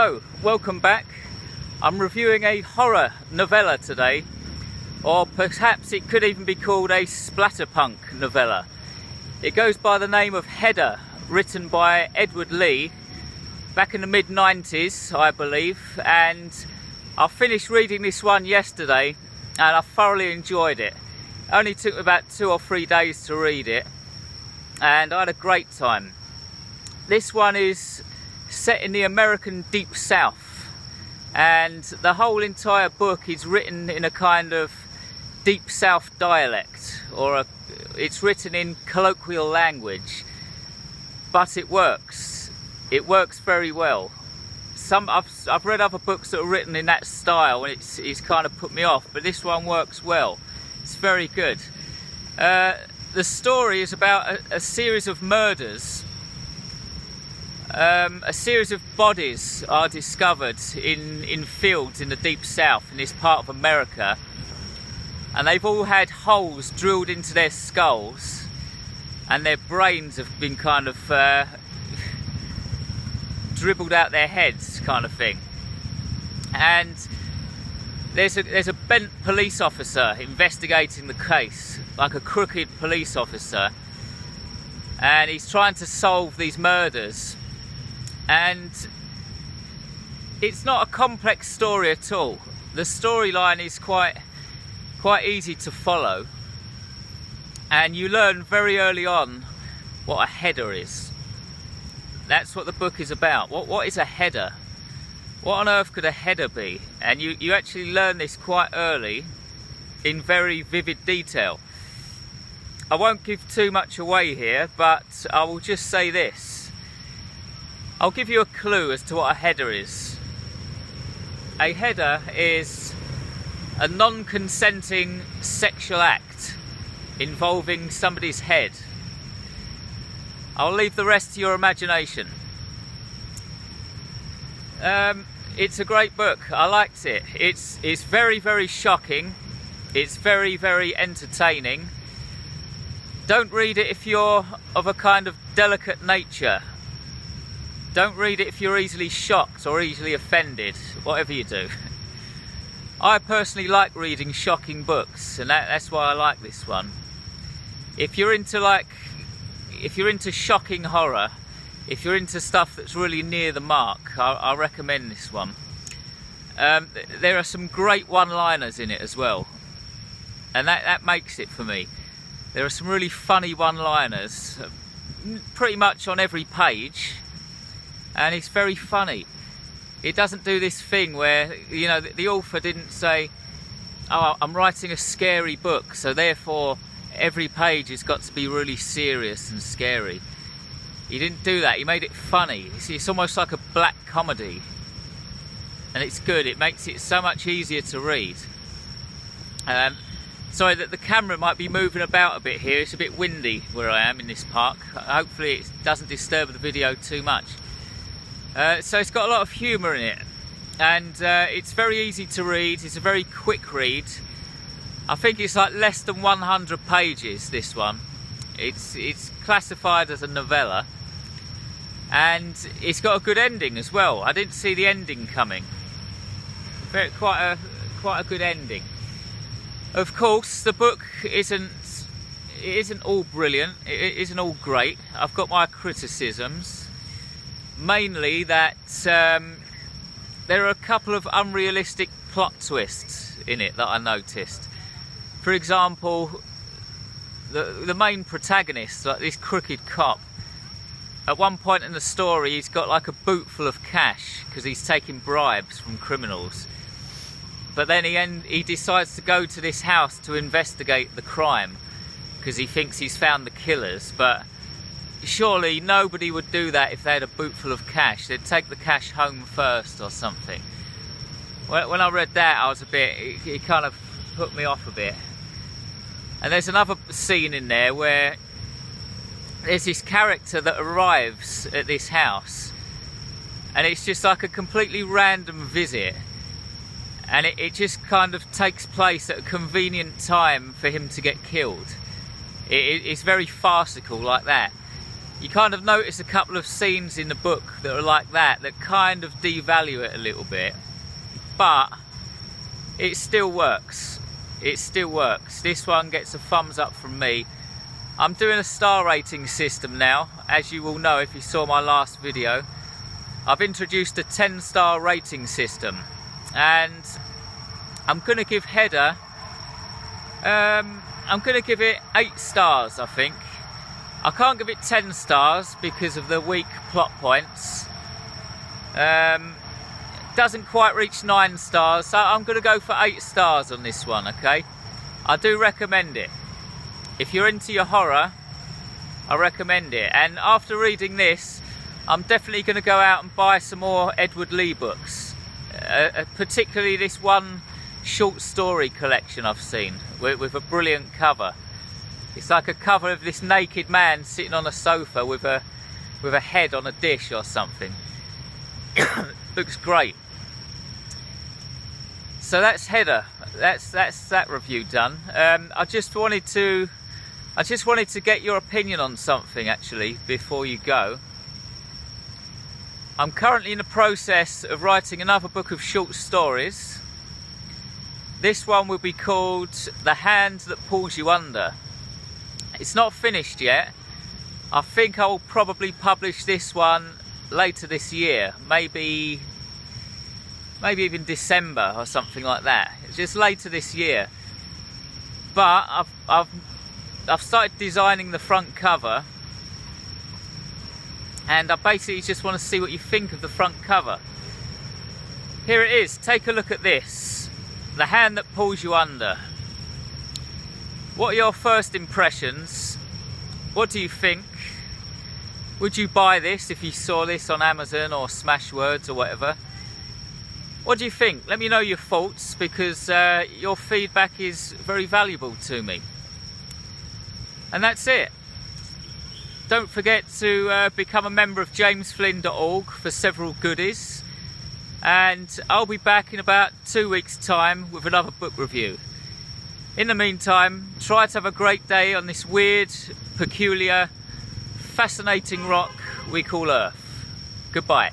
Hello, welcome back. I'm reviewing a horror novella today, or perhaps it could even be called a splatterpunk novella. It goes by the name of Header, written by Edward Lee back in the mid-90s, I believe, and I finished reading this one yesterday and I thoroughly enjoyed it. It only took me about 2 or 3 days to read it and I had a great time. This one is set in the American Deep South, and the whole entire book is written in a kind of Deep South dialect, or it's written in colloquial language, but it works. It works very well. I've read other books that are written in that style and it's kind of put me off, but this one works well. It's very good. The story is about a series of murders. A series of bodies are discovered in fields in the Deep South, in this part of America, and they've all had holes drilled into their skulls and their brains have been kind of dribbled out their heads, kind of thing. And there's a bent police officer investigating the case, like a crooked police officer, and he's trying to solve these murders. And it's not a complex story at all. The storyline is quite easy to follow, and you learn very early on what a header is. That's what the book is about. What is a header? What on earth could a header be? And you actually learn this quite early in very vivid detail. I won't give too much away here, but I will just say this. I'll give you a clue as to what a header is. A header is a non-consenting sexual act involving somebody's head. I'll leave the rest to your imagination. It's a great book. I liked it. It's very, very shocking. It's very, very entertaining. Don't read it if you're of a kind of delicate nature. Don't read it if you're easily shocked or easily offended, whatever you do. I personally like reading shocking books, and that's why I like this one. If you're into shocking horror, if you're into stuff that's really near the mark, I recommend this one. There are some great one-liners in it as well, and that makes it for me. There are some really funny one-liners, pretty much on every page. And it's very funny. It doesn't do this thing where, you know, the author didn't say, oh, I'm writing a scary book, so therefore every page has got to be really serious and scary. He didn't do that. He made it funny. It's almost like a black comedy. And it's good. It makes it so much easier to read. Sorry that the camera might be moving about a bit here. It's a bit windy where I am in this park. Hopefully it doesn't disturb the video too much. So it's got a lot of humour in it, and it's very easy to read. It's a very quick read. I think it's like less than 100 pages, this one. It's classified as a novella, and it's got a good ending as well. I didn't see the ending coming. Quite a good ending. Of course, the book isn't all brilliant. It isn't all great. I've got my criticisms. Mainly that there are a couple of unrealistic plot twists in it that I noticed. For example, the main protagonist, like this crooked cop, at one point in the story he's got like a boot full of cash because he's taking bribes from criminals. But then he decides to go to this house to investigate the crime because he thinks he's found the killers, but surely nobody would do that if they had a boot full of cash. They'd take the cash home first or something. When I read that, I was it kind of put me off a bit. And there's another scene in there where there's this character that arrives at this house, and it's just like a completely random visit, and it just kind of takes place at a convenient time for him to get killed. It's very farcical like that. you kind of notice a couple of scenes in the book that are like that kind of devalue it a little bit, but it still works. It still works. This one gets a thumbs up from me. I'm doing a star rating system now, as you will know if you saw my last video. I've introduced a 10-star rating system, and I'm going to give Heather, I'm going to give it 8 stars, I think. I can't give it 10 stars because of the weak plot points. Doesn't quite reach 9 stars, so I'm going to go for 8 stars on this one, okay? I do recommend it. If you're into your horror, I recommend it. And after reading this, I'm definitely going to go out and buy some more Edward Lee books. Particularly this one short story collection I've seen with a brilliant cover. It's like a cover of this naked man sitting on a sofa with a head on a dish or something. Looks great. So that's Heather. That's that review done. I just wanted to get your opinion on something actually before you go. I'm currently in the process of writing another book of short stories. This one will be called The Hand That Pulls You Under. It's not finished yet. I think I will probably publish this one later this year, maybe even December or something like that. It's just later this year. But I've started designing the front cover, and I basically just want to see what you think of the front cover. Here it is. Take a look at this. The Hand That Pulls You Under. What are your first impressions? What do you think? Would you buy this if you saw this on Amazon or Smashwords or whatever? What do you think? Let me know your thoughts, because your feedback is very valuable to me. And that's it. Don't forget to become a member of jamesflynn.org for several goodies. And I'll be back in about 2 weeks' time with another book review. In the meantime, try to have a great day on this weird, peculiar, fascinating rock we call Earth. Goodbye.